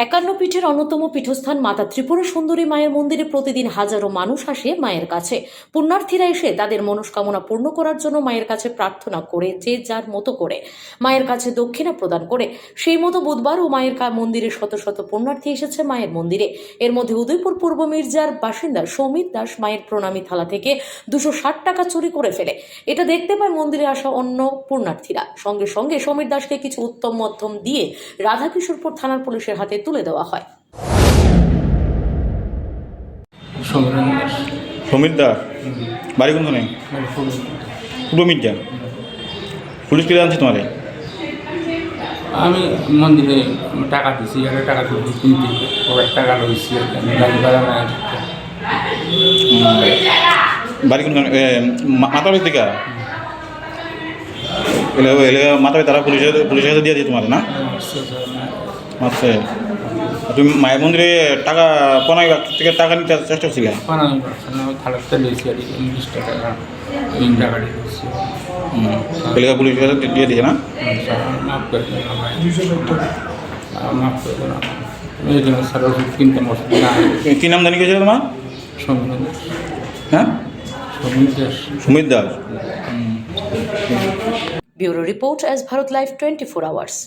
51 পীঠের অন্যতম পীঠস্থান মাতা ত্রিপুরা সুন্দরী মায়ের মন্দিরে প্রতিদিন হাজারো মানুষ আসে মায়ের কাছে। পুণ্যার্থীরা এসে তাদের মনস্কামনা পূর্ণ করার জন্য মায়ের কাছে প্রার্থনা করে, যে যার মতো করে মায়ের কাছে দক্ষিণা প্রদান করে। সেই মতো বুধবারও মায়ের মন্দিরে শত শত পুণ্যার্থী এসেছে মায়ের মন্দিরে। এর মধ্যে উদয়পুর পূর্ব মির্জার বাসিন্দা সৌমিত দাস মায়ের প্রণামী থালা থেকে 260 টাকা চুরি করে ফেলে। এটা দেখতে পায় মন্দিরে আসা অন্য পুণ্যার্থীরা। সঙ্গে সঙ্গে সৌমিত দাসকে কিছু উত্তম মধ্যম দিয়ে রাধাকিশোরপুর থানার পুলিশের হাতে তুলে দেওয়া হয়। সৌমিত দাস বাড়ি কোনখানে? পূর্ব মির্জা। পুলিশ কে জানছে তোমারে? আমি মন্দিরে টাকা দিছি, টাকা দিচ্ছি কিনতে ওর টাকা লইছি, গাড়ি ভাড়া না বাড়ি কোনখানে? মাতাবাড়ি থেকে মাতাবাড়ি তারা পুলিশের কাছে দিয়ে দিই তোমার না? আচ্ছা, তুমি মায়ের মন্দিরে টাকা 15 লাখ থেকে টাকা নিতে চেষ্টা করছিলে? থালাতে লইছি আর 20 টাকা টাকা দিয়েছি। এলাকা পুলিশের কাছে দিয়ে দিয়েছে না? মাফ করে দিন, মাফ করে দিন। এই জন্য স্যার ওষুধ কিনতে অসুবিধা না। কী নাম জানি গেছিল তোমার? সৌমিত দাস। হ্যাঁ, Soumit Das. Soumit Das. Bureau report, S Bharat live 24 hours.